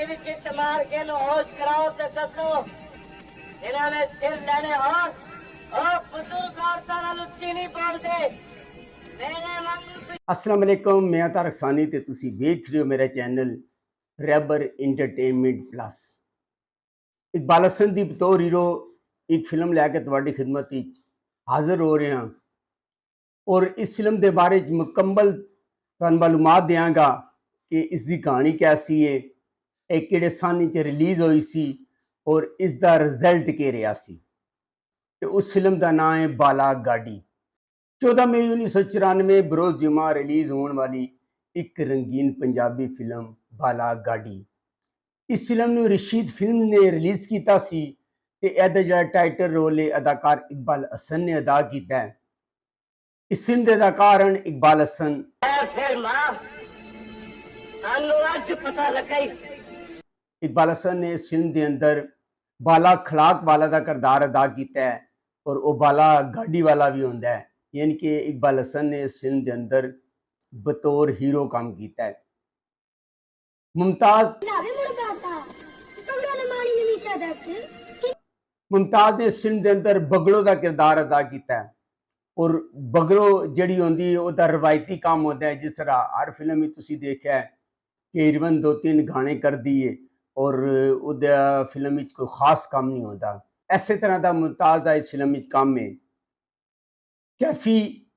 छाती में चित मार के नो होश कराओ तो दसो जिन्हां ने सिर लेने और बुजुर्ग औरतां नाल उच्ची नहीं बोलदे मेरे मन अस्सलाम वालेकुम, मैं तारक सानी ते तुसी वेख रहे हो मेरा चैनल रैबर इंटरटेनमेंट प्लस। इकबाल हसन दी बतौर हीरो एक फिल्म लैके तुहाडी खिदमत विच हाज़र हो रहे हैं और इस फिल्म के बारे मुकम्मल तुहानूं मालूमात देंगा कि इसकी कहानी कैसी है, एक किहड़े सन च रिलीज़ हुई सी और इसका रिजल्ट के रहा सी। ते उस फिल्म का नाम है बाला गाड़ी। 14 मई 1994 बरोज़ जुमा रिलीज़ होने वाली एक रंगीन पंजाबी फिल्म बाला गाड़ी। इस फिल्म ने रशीद फिल्म ने रिलीज़ किया सी ते इहदा जिहड़ा टाइटल रोल है अदाकार इकबाल हसन ने अदा किया है। इस फिल्म के अदाकार हैं इकबाल हसन। फिर मां सानू आज पता लगा इकबाल हसन ने इस फिल्म के अंदर बाला खड़ाक वाला का किरदार अदा किया है और वो बाला गाड़ी वाला भी होंदा है, यानी कि इकबाल हसन ने इस फिल्म के अंदर बतौर हीरो काम किया है। मुमताज ने इस फिल्म के अंदर बगड़ो का किरदार अदा किया है और बगड़ो जिहड़ी होंदी है उसका रवायती काम होता है। जिस तरह हर फिल्म में तुसी देखा है कि इरवन 2-3 गाने कर दिए और उहदा फिल्म में कोई खास काम नहीं होता, इस तरह का मुमताज का इस फिल्म में काम है। कैफी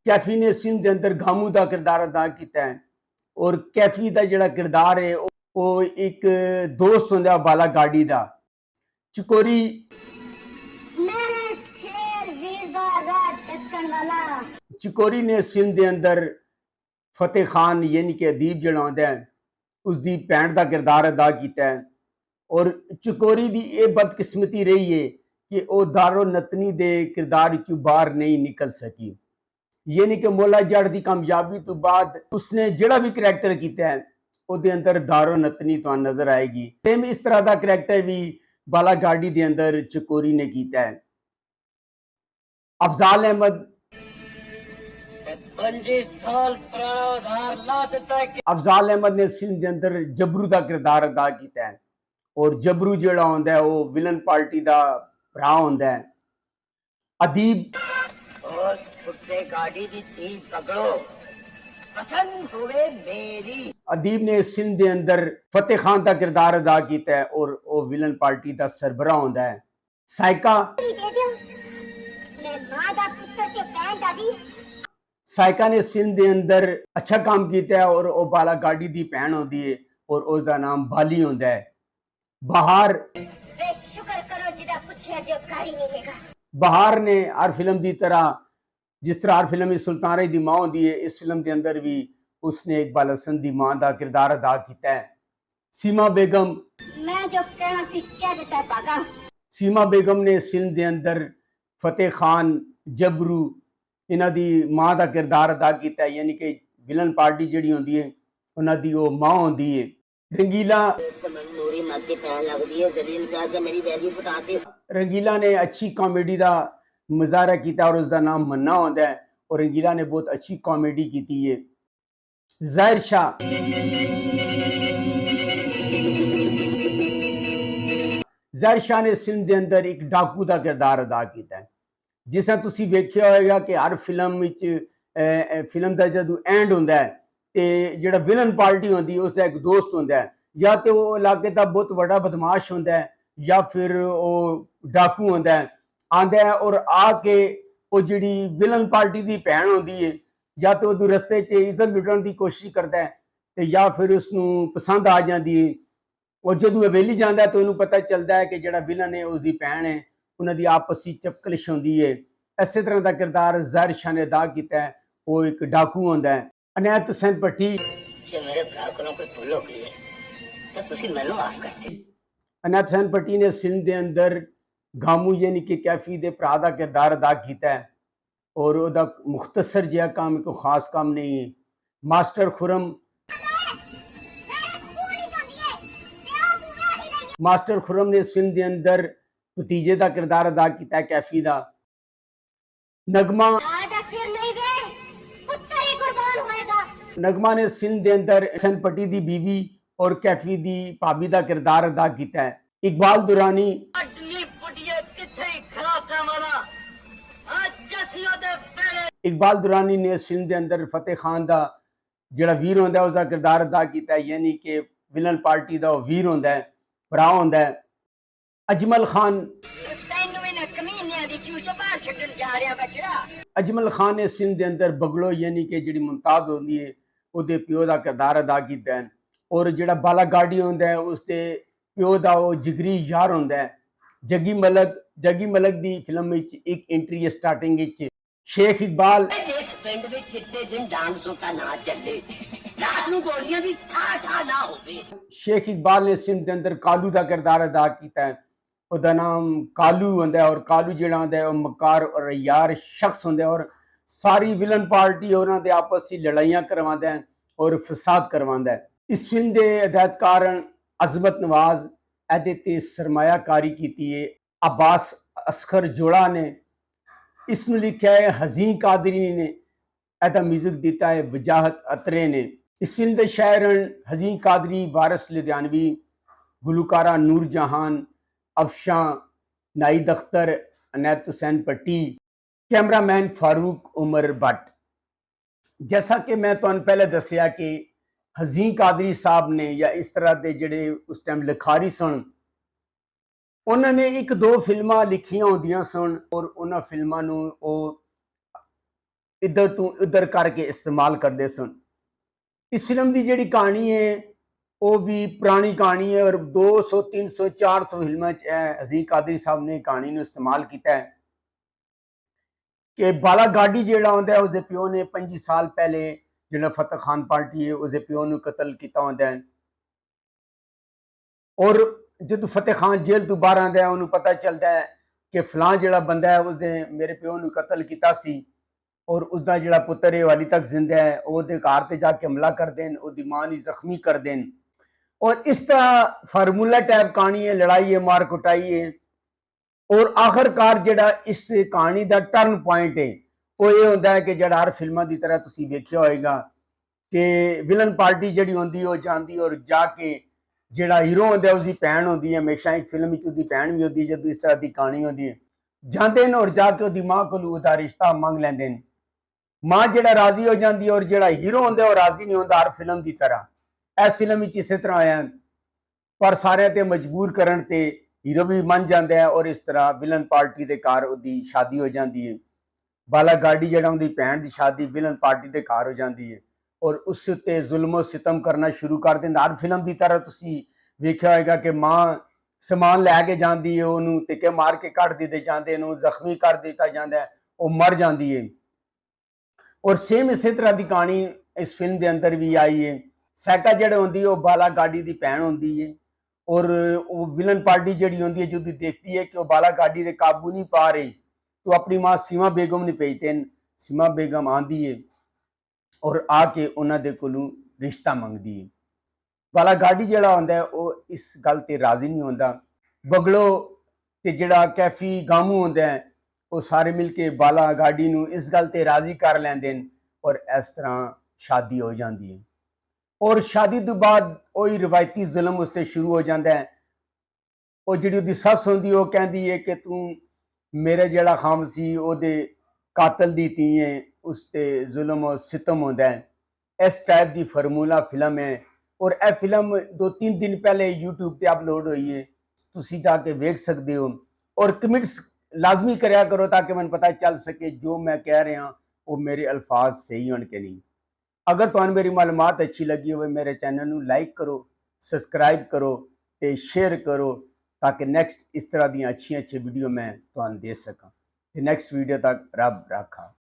कैफी ने इस फिल्म के अंदर गामू का किरदार अदा किया है और कैफी का जिहड़ा किरदार है वो एक दोस्त होंदा बाला गाड़ी का चिकोरी। चिकोरी ने इस फिल्म के अंदर फतेह खान यानी कि अदीब जिहड़ा होंदा है उसकी भैन का किरदार अदा किया है और चिकोरी की यह बदकिस्मती रही है कि वह दारो नतनी के किरदार चू बाहर नहीं निकल सकी, यानी कि मोला जड़ की कामयाबी तो बाद उसने जिहड़ा भी करैक्टर किया है उसके अंदर दारो नतनी तुहानूं नजर आएगी। सेम इस तरह का करैक्टर भी बाला गाड़ी के अंदर चिकोरी ने किया है। अफजाल अहमद अफजाल अहमद ने इस फिल्म के अंदर जबरू का किरदार अदा किया है और जबरू जिहड़ा होंदा है वो विलन पार्टी का भरा होंदा है। अदीब अदीब ने इस फिल्म के अंदर फतेह खान का किरदार अदा किया है और वो विलन पार्टी का सरबराह होंदा है। साइका साइका ने इस फिल्म के अंदर अच्छा काम किया है और वो बाला गाड़ी की भैन होती है और उसका नाम बाली होंदा है। बहार बहार ने हर फिल्म की तरह जिस तरह हर फिल्म में सुल्तान की मां होती है इस फिल्म के अंदर भी उसने इकबाल हसन की मां का किरदार अदा किया है। सीमा बेगम सीमा बेगम ने इस फिल्म के अंदर फतेह खान जबरू इन्हां दी मां का किरदार अदा किया है, यानी कि विलन पार्टी जिहड़ी होंदी है उन्हां दी वो मां होंदी है। रंगीला ने अच्छी कॉमेडी का मुजाहरा किया और उसका नाम मन्ना होंदा है और रंगीला ने बहुत अच्छी कॉमेडी की है। ज़ाहिर शाह ज़ाहिर शाह ने इस फिल्म के अंदर एक डाकू का किरदार अदा किया है। जिस तरह तुसी वेख्या होगा कि हर फिल्म फिल्म का जदों एंड होंदा है ते जिहड़ा विलन पार्टी होंदी है उसका एक दोस्त होंदा है, या तो वो इलाके का बहुत बड़ा बदमाश होंदा है या फिर वो डाकू होंदा है आंदा है और आके वो जिहड़ी विलन पार्टी की भैन होंदी है या तो वो रस्ते च इज्जत लुटण की कोशिश करता है ते या फिर उसनूं पसंद आ जाती है और जदों हवेली जाता है तो उन्हें पता चलता है कि जिहड़ा विलन है उसकी भैन है, उन्होंने आपसी चपकलिश होंदी है। इस तरह का किरदार ज़ाहिर शाह ने अदा किया है, वो एक डाकू होंदा है। अनैत हुसैन भट्टी अनैत हुसैन भट्टी ने इस फिल्म के अंदर गामू यानी कि कैफी के भरा का किरदार अदा किया है और उसका मुख्तसर जिहा काम कोई खास काम नहीं है। मास्टर खुरम ने इस फिल्म के अंदर भतीजे का किरदार अदा किया कैफी का। ਨਗਮਾ ਨੇ ਇਸ ਫਿਲਮ ਦੇ ਅੰਦਰ ਹਸਨ ਪੱਟੀ ਦੀ ਬੀਵੀ ਔਰ ਕੈਫੀ ਦੀ ਭਾਬੀ ਦਾ ਕਿਰਦਾਰ ਅਦਾ ਕੀਤਾ ਹੈ। ਇਕਬਾਲ ਦੁਰਾਨੀ ਅਡਲੀ ਪੁੱਟੀਏ ਕਿੱਥੇ ਖਰਾਕਾ ਵਾਲਾ ਅੱਜ ਅਸੀਂ ਉਹਦੇ ਪਹਿਲੇ ਇਕਬਾਲ ਦੁਰਾਨੀ ਨੇ ਇਸ ਫਿਲਮ ਦੇ ਅੰਦਰ ਫਤਿਹ ਖਾਨ ਦਾ ਜਿਹੜਾ ਵੀਰ ਹੁੰਦਾ ਉਸ ਦਾ ਕਿਰਦਾਰ ਅਦਾ ਕੀਤਾ ਹੈ, ਯਾਨੀ ਕਿ ਵਿਲਨ ਪਾਰਟੀ ਦਾ ਉਹ ਵੀਰ ਹੁੰਦਾ ਹੈ, ਭਰਾ ਹੁੰਦਾ ਹੈ। ਅਜਮਲ ਖਾਨ ਤੈਨੂੰ ਇਹਨਾਂ ਕਮੀਨਿਆਂ ਦੀ ਚੂਚੋ ਬਾਹਰ ਛੱਡਣ ਜਾ ਰਿਹਾ ਬੱਚੜਾ। ਅਜਮਲ ਖਾਨ ਨੇ ਇਸ ਫਿਲਮ ਦੇ ਅੰਦਰ ਬਗਲੋ ਯਾਨੀ ਕਿ ਜਿਹੜੀ ਮੁਮਤਾਜ਼ ਹੁੰਦੀ ਹੈ ਉਹਦੇ ਪਿਓ ਦਾ ਕਿਰਦਾਰ ਅਦਾ ਕੀਤਾ ਹੈ। ਔਰ ਜਿਹੜਾ ਬਾਲਾ ਗਾਡੀ ਹੁੰਦਾ ਹੈ ਉਸ ਦੇ ਪਿਓ ਦਾ ਉਹ ਜਿਗਰੀ ਯਾਰ ਹੁੰਦਾ ਹੈ ਜੱਗੀ ਮਲਕ ਦੀ ਫਿਲਮ ਵਿੱਚ ਇੱਕ ਐਂਟਰੀ ਹੈ ਸਟਾਰਟਿੰਗ ਵਿੱਚ। ਸ਼ੇਖ ਇਕਬਾਲ ਜਿਸ ਪਿੰਡ ਵਿੱਚ ਕਿਤੇ ਦਿਨ ਡਾਂਸੋਂ ਦਾ ਨਾ ਚੱਲੇ ਰਾਤ ਨੂੰ ਗੋਲੀਆਂ ਦੀ ਠਾ ਨਾ ਹੋਵੇ। ਸ਼ੇਖ ਇਕਬਾਲ ਨੇ ਇਸ ਫਿਲਮ ਦੇ ਅੰਦਰ ਕਾਲੂ ਦਾ ਕਿਰਦਾਰ ਅਦਾ ਕੀਤਾ ਹੈ। ਉਹਦਾ ਨਾਮ ਕਾਲੂ ਹੁੰਦਾ ਹੈ ਔਰ ਕਾਲੂ ਜਿਹੜਾ ਹੁੰਦਾ ਹੈ ਉਹ ਮਕਾਰ ਔਰ ਯਾਰ ਸ਼ਖਸ ਹੁੰਦਾ ਹੈ ਔਰ ਸਾਰੀ ਵਿਲਨ ਪਾਰਟੀ ਉਹਨਾਂ ਦੇ ਆਪਸ ਵਿੱਚ ਲੜਾਈਆਂ ਕਰਵਾਉਂਦਾ ਹੈ ਔਰ ਫਸਾਦ ਕਰਵਾਉਂਦਾ ਹੈ। ਇਸ ਫਿਲਮ ਦੇ ਹਦਾਇਤਕਾਰ ਅਜ਼ਮਤ ਨਵਾਜ਼, ਇਹਦੇ ਤੇ ਸਰਮਾਇਆਕਾਰੀ ਕੀਤੀ ਹੈ ਅब्बास असगर ਜੋੜਾ ਨੇ। ਇਸ ਨੂੰ ਲਿਖਿਆ ਹੈ ਹਜ਼ੀਨ ਕਾਦਰੀ ਨੇ, ਇਹਦਾ ਮਿਊਜ਼ਿਕ ਦਿੱਤਾ ਹੈ ਵਜਾਹਤ ਅਤਰੇ ਨੇ। ਇਸ ਫਿਲਮ ਦੇ ਸ਼ਾਇਰ ਹਜ਼ੀਨ ਕਾਦਰੀ, ਵਾਰਿਸ ਲੁਧਿਆਣਵੀ, ਗੁਲੂਕਾਰਾ ਨੂਰ ਜਹਾਨ, अफशां, नाइद अख्तर, अनैत हुसैन पट्टी, कैमरामैन फारूक उमर भट्ट। जैसा कि मैं तुहानू पहले दसिया कि हज़ीन कादरी साहब ने या इस तरह के जिहड़े उस टाइम लिखारी सन, उन्होंने एक दो फिल्मां लिखियां होंदियां सन और उन्हां फिल्मां नू इधर तो उधर करके इस्तेमाल करते सन। इस फिल्म की जिहड़ी कहानी है वो भी पुरानी कहानी है और 200, 300, 400 फिल्मों हज़ीन कादरी साहब ने कहानी को इस्तेमाल किया है कि बाला गाडी जिहड़ा होंदा है उसके प्यो ने 25 साल पहले जिहड़ा फतेह खान पार्टी है उसके प्यो को कतल किया होंदा है। और जो फतेह खान जेल तो बाहर आंदा है उन्होंने पता चलता है कि फलां जिहड़ा बंदा है उसने मेरे प्यो को कतल किया सी और उसका जिहड़ा पुत्र है हाली तक जिंदा है, उसके घर ते जाके हमला कर देन, उसकी मां को जख्मी कर देन और इस तरह फार्मूला टाइप कहानी है, लड़ाई है, मार कुटाई है। और आखिरकार जिहड़ा इस कहानी का टर्न पॉइंट है वो ये होंदा है कि जिहड़ा हर फिल्मां की तरह तुसीं वेखिया होएगा कि विलन पार्टी जिहड़ी होंदी है जांदी और जाके जिहड़ा हीरो होंदा है उसकी भैन होंदी है, हमेशा एक फिल्म में उसकी भैन भी होंदी है जदों इस तरह की कहानी होंदी है, जांदे ने और जाके उसकी मां कोलों उसदा रिश्ता मंग लैंदे ने। मां जिहड़ा राजी हो जाती है और जिहड़ा हीरो होंदा है वो राजी नहीं होंदा हर फिल्म की तरह। इस फिल्म में इस तरह आया पर सारे ते मजबूर करन ते हीरो भी मन जाता है और इस तरह विलन पार्टी के घर उसकी शादी हो जाती है। बाला गाडी जिहड़ा उनकी भैन की शादी विलन पार्टी के घर हो जाती है और उस उत्ते जुल्मो सितम करना शुरू कर देंदा। हर फिल्म की तरह तुसीं वेखिया होएगा कि मां समान लैके जाती है, उन्होंने तिक्के मार के कट दिते जाते हैं, जख्मी कर दिता जाता है, वो मर जाती है। और सेम इस तरह की कहानी इस फिल्म के अंदर भी आई है। सैका जिहड़ी होंदी है वो बाला गाडी की भैन होंदी है और वो विलन पार्टी जिहड़ी होंदी है जो देखती है कि वो बाला गाडी के काबू नहीं पा रही तो अपनी मां सीमा बेगम ने भेजते हैं। सीमा बेगम आंदी है और आके उन्हां दे कोलों रिश्ता मंगदी है। बाला गाडी जिहड़ा होंदा है वो इस गल ते राजी नहीं होंदा। बगलो ते जिहड़ा कैफी गामू होंदा है वो सारे मिल के बाला गाडी नूं इस गल ते राजी कर लैंदे ने और इस तरह शादी हो जाती है। और शादी तो बाद वही रिवायती जुल्म उसते शुरू हो जाता है। वो जिहड़ी उहदी सस होंदी वो कहती है कि तू मेरे जिहड़ा खाम सी ओहदे कातल दी धी है, उसते जुल्म और सितम होंदा है। इस टाइप की फार्मूला फिल्म है और यह फिल्म 2-3 दिन पहले यूट्यूब पर अपलोड हुई है, तुसीं जाके वेख सकते हो। और कमेंट्स लाजमी करया करो ताकि मैंने पता चल सके जो मैं कह रहा वो मेरे अल्फाज सही होने के नहीं। अगर तुहानू मेरी मालूमात अच्छी लगी हो मेरे चैनल को लाइक करो, सबसक्राइब करो ते शेयर करो ताकि नैक्सट इस तरह दी अच्छी वीडियो मैं तुहानू दे सकां। ते नैक्सट वीडियो तक रब राखा।